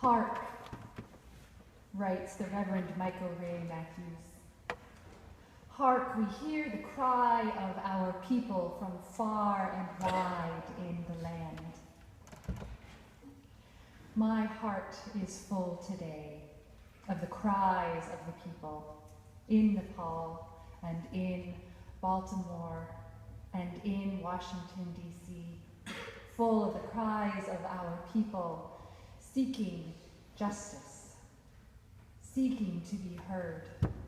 Hark, writes the Reverend Michael Ray Matthews. Hark, we hear the cry of our people from far and wide in the land. My heart is full today of the cries of the people in Nepal and in Baltimore and in Washington, D.C., full of the cries of our people seeking justice, seeking to be heard.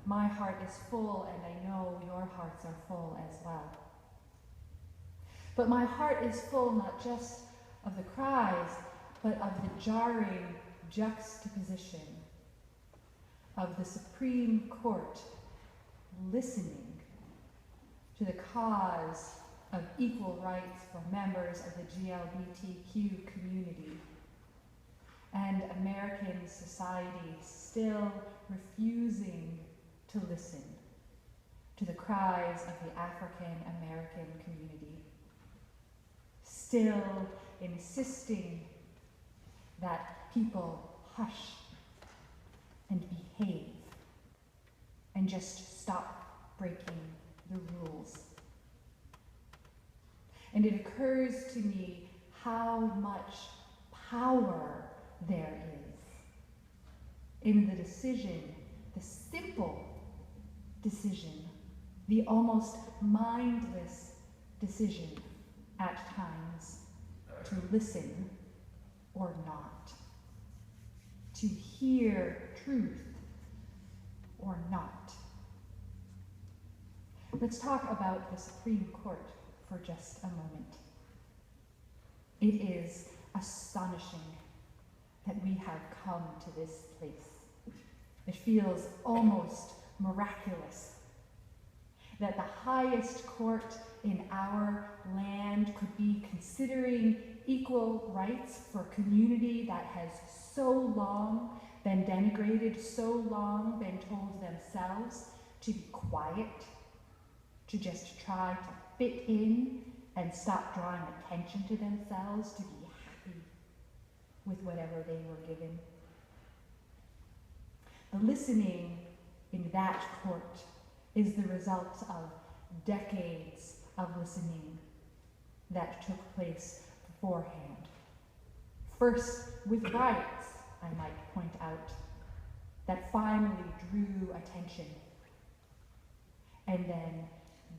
My heart is full, and I know your hearts are full as well. But my heart is full not just of the cries, but of the jarring juxtaposition of the Supreme Court listening to the cause of equal rights for members of the GLBTQ community, and American society still refusing to listen to the cries of the African American community, still insisting that people hush and behave and just stop breaking the rules. And it occurs to me how much power there is in the decision, the simple decision, the almost mindless decision at times to listen or not, to hear truth or not. Let's talk about the Supreme Court for just a moment. It is astonishing that we have come to this place. It feels almost miraculous that the highest court in our land could be considering equal rights for a community that has so long been denigrated, so long been told themselves to be quiet, to just try to fit in and stop drawing attention to themselves, to be happy with whatever they were given. The listening in that court is the result of decades of listening that took place beforehand. First with riots, I might point out, that finally drew attention. And then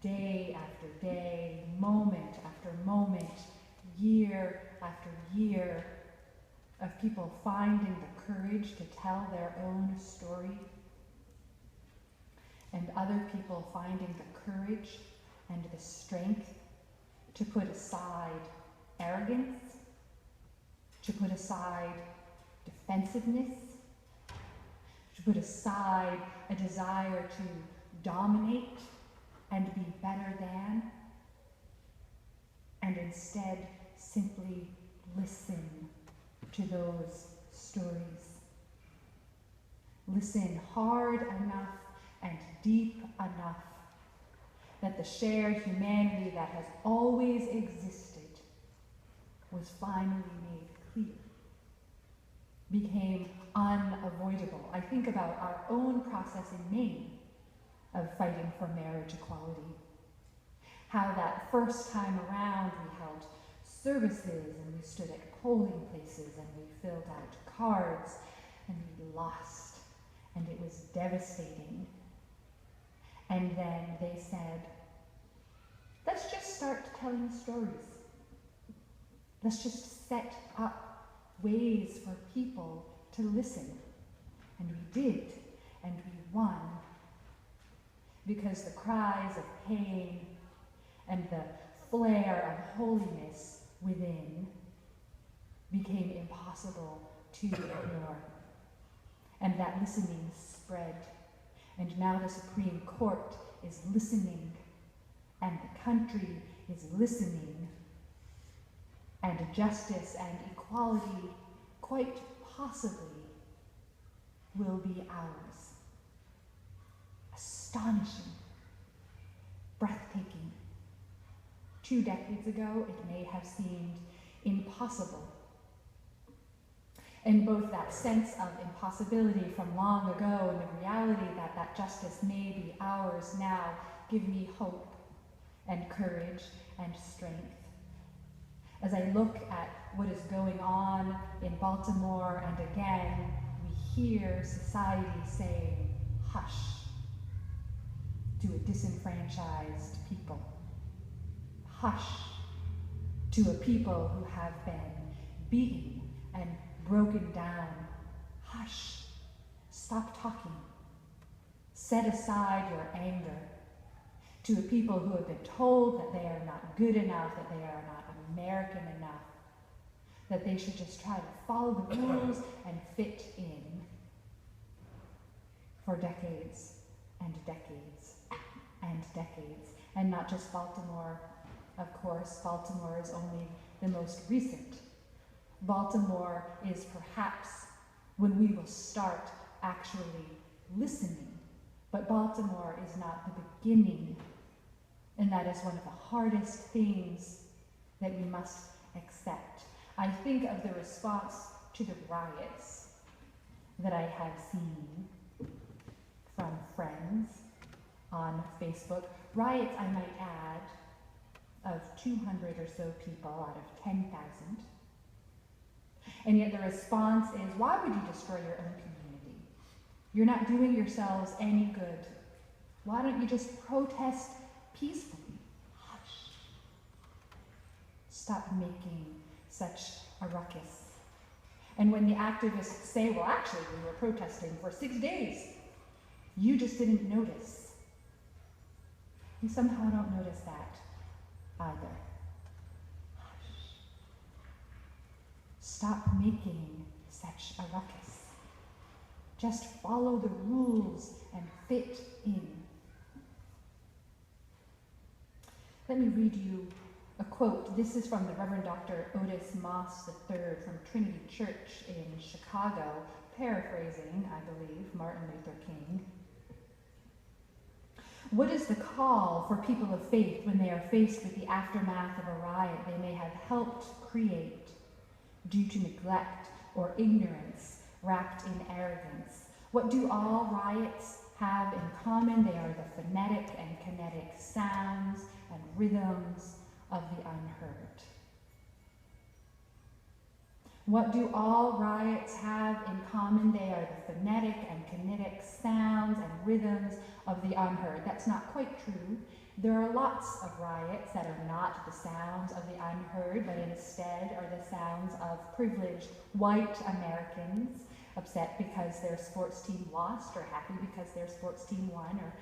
day after day, moment after moment, year after year, of people finding the courage to tell their own story, and other people finding the courage and the strength to put aside arrogance, to put aside defensiveness, to put aside a desire to dominate and be better than, and instead simply listen to those stories. Listen hard enough and deep enough that the shared humanity that has always existed was finally made clear, became unavoidable. I think about our own process in Maine of fighting for marriage equality. How that first time around we held services and we stood at polling places and we filled out cards and we lost, and it was devastating. And then they said, let's just start telling stories. Let's just set up ways for people to listen. And we did, and we won. Because the cries of pain and the flare of holiness within became impossible to ignore. And that listening spread. And now the Supreme Court is listening, and the country is listening, and justice and equality, quite possibly, will be ours. Astonishing, breathtaking. 2 decades ago, it may have seemed impossible. And both that sense of impossibility from long ago and the reality that that justice may be ours now give me hope and courage and strength. As I look at what is going on in Baltimore, and again, we hear society saying, hush, to a disenfranchised people. Hush, to a people who have been beaten and broken down. Hush, stop talking. Set aside your anger. To a people who have been told that they are not good enough, that they are not American enough, that they should just try to follow the rules and fit in for decades and decades and decades. And not just Baltimore, of course. Baltimore is only the most recent. Baltimore is perhaps when we will start actually listening, but Baltimore is not the beginning, and that is one of the hardest things that we must accept. I think of the response to the riots that I have seen from friends on Facebook. Riots, I might add, of 200 or so people out of 10,000. And yet the response is, why would you destroy your own community? You're not doing yourselves any good. Why don't you just protest peacefully? Hush. Stop making such a ruckus. And when the activists say, well, actually, we were protesting for 6 days, you just didn't notice. You somehow don't notice that either. Hush. Stop making such a ruckus. Just follow the rules and fit in. Let me read you a quote. This is from the Reverend Dr. Otis Moss III from Trinity Church in Chicago, paraphrasing, I believe, Martin Luther King. What is the call for people of faith when they are faced with the aftermath of a riot they may have helped create due to neglect or ignorance wrapped in arrogance? What do all riots have in common? They are the phonetic and kinetic sounds and rhythms of the unheard. What do all riots have in common? They are the phonetic and kinetic sounds and rhythms of the unheard. That's not quite true. There are lots of riots that are not the sounds of the unheard, but instead are the sounds of privileged white Americans, upset because their sports team lost, or happy because their sports team won, or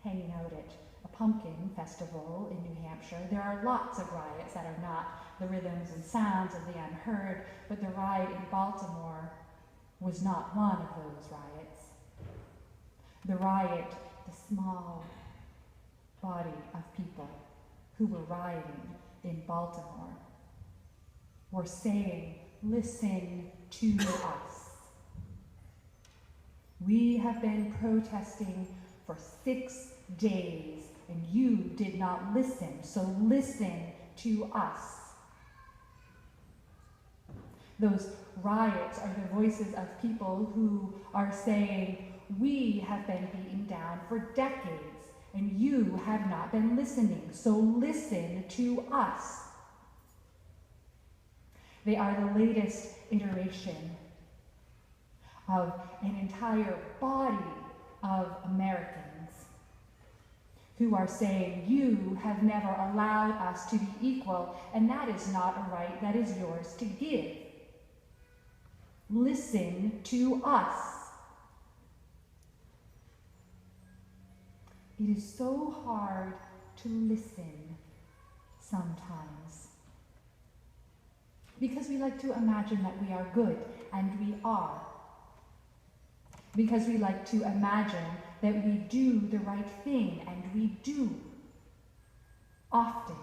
hanging out at a pumpkin festival in New Hampshire. There are lots of riots that are not the rhythms and sounds of the unheard, but the riot in Baltimore was not one of those riots. The riot, the small body of people who were rioting in Baltimore were saying, listen to us. We have been protesting for 6 days, and you did not listen, so listen to us. Those riots are the voices of people who are saying, we have been beaten down for decades, and you have not been listening, so listen to us. They are the latest iteration of an entire body of Americans who are saying, you have never allowed us to be equal, and that is not a right that is yours to give. Listen to us. It is so hard to listen sometimes, because we like to imagine that we are good, and we are. Because we like to imagine that we do the right thing, and we do, often.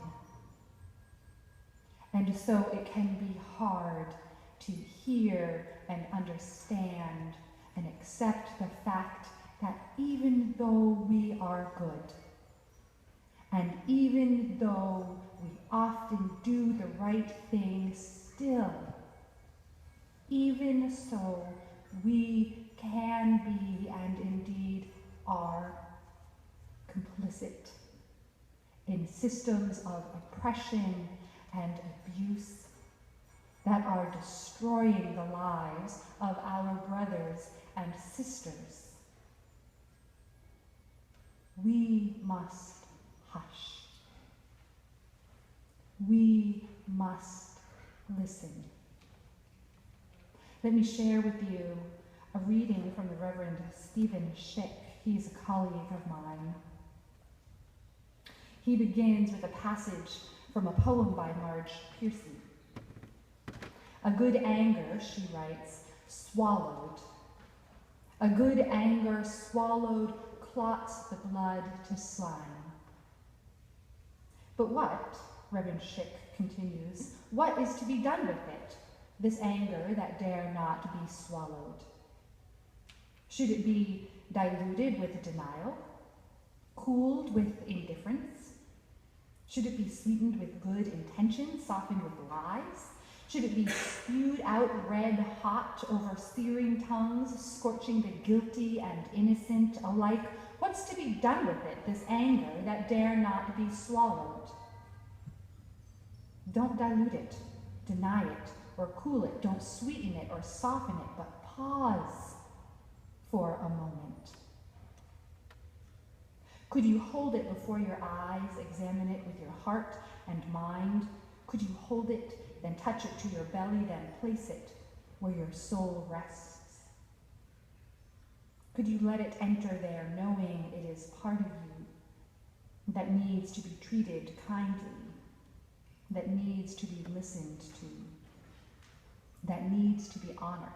And so it can be hard to hear and understand and accept the fact that even though we are good, and even though we often do the right thing still, Even so, we can be and indeed are complicit in systems of oppression and abuse that are destroying the lives of our brothers and sisters. We must hush. We must listen. Let me share with you a reading from the Reverend Stephen Schick. He's a colleague of mine. He begins with a passage from a poem by Marge Piercy. A good anger, she writes, swallowed. A good anger swallowed clots the blood to slime. But what, Reverend Schick continues, what is to be done with it, this anger that dare not be swallowed? Should it be diluted with denial, cooled with indifference? Should it be sweetened with good intentions, softened with lies? Should it be spewed out red hot over searing tongues, scorching the guilty and innocent alike? What's to be done with it, this anger that dare not be swallowed? Don't dilute it, deny it, or cool it. Don't sweeten it or soften it, but pause for a moment. Could you hold it before your eyes, examine it with your heart and mind? Could you hold it, then touch it to your belly, then place it where your soul rests? Could you let it enter there, knowing it is part of you that needs to be treated kindly, that needs to be listened to, that needs to be honored?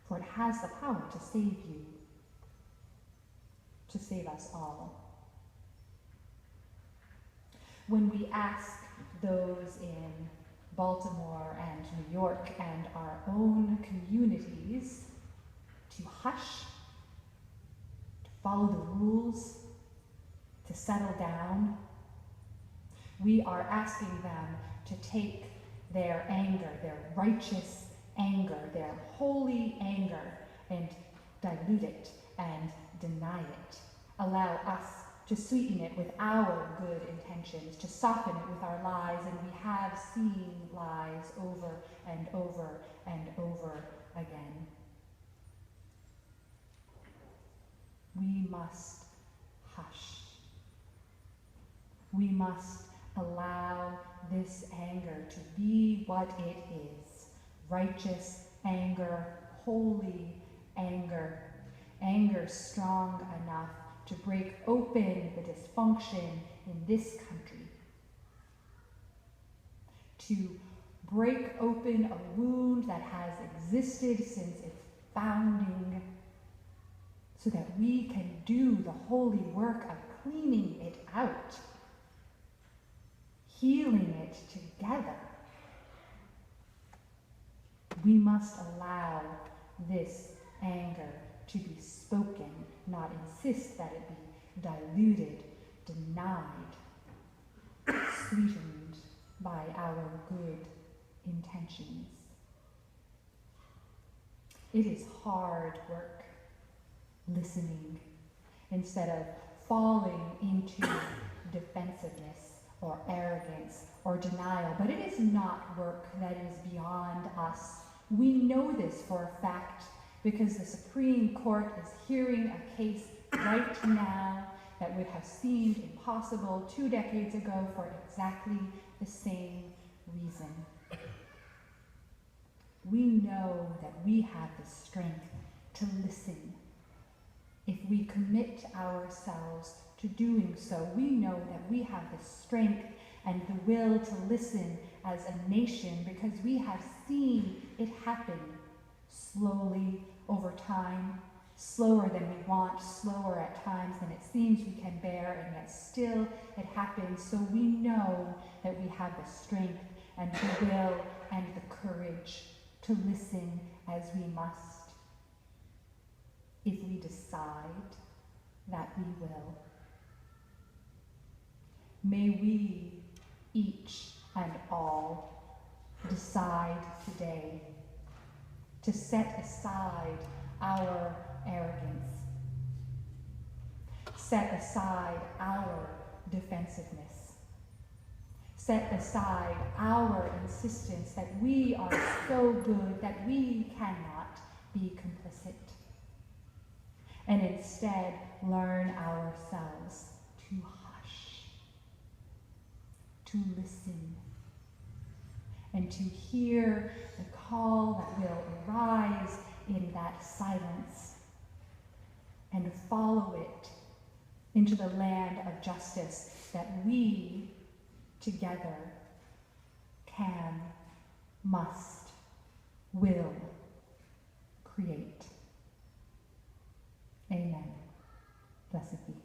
For it has the power to save you, to save us all. When we ask those in Baltimore and New York and our own communities to hush, to follow the rules, to settle down, we are asking them to take their anger, their righteous anger, their holy anger, and dilute it and deny it. Allow us to sweeten it with our good intentions, to soften it with our lies, and we have seen lies over and over and over again. We must hush. We must allow this anger to be what it is: righteous anger, holy anger, anger strong enough to break open the dysfunction in this country, to break open a wound that has existed since its founding, so that we can do the holy work of cleaning it out, healing it together. We must allow this anger to be spoken, not insist that it be diluted, denied, sweetened by our good intentions. It is hard work listening instead of falling into defensiveness or arrogance or denial, but it is not work that is beyond us. We know this for a fact because the Supreme Court is hearing a case right now that would have seemed impossible 2 decades ago for exactly the same reason. We know that we have the strength to listen. If we commit ourselves to doing so, we know that we have the strength and the will to listen as a nation because we have seen it happen slowly over time, slower than we want, slower at times than it seems we can bear, and yet still it happens. So we know that we have the strength and the will and the courage to listen as we must, if we decide that we will. May we, each and all, decide today to set aside our arrogance, set aside our defensiveness, set aside our insistence that we are so good that we cannot be complicit, and instead learn ourselves to hush, to listen, and to hear the call that will arise in that silence and follow it into the land of justice that we together can, must, will create. Amen. Blessed be.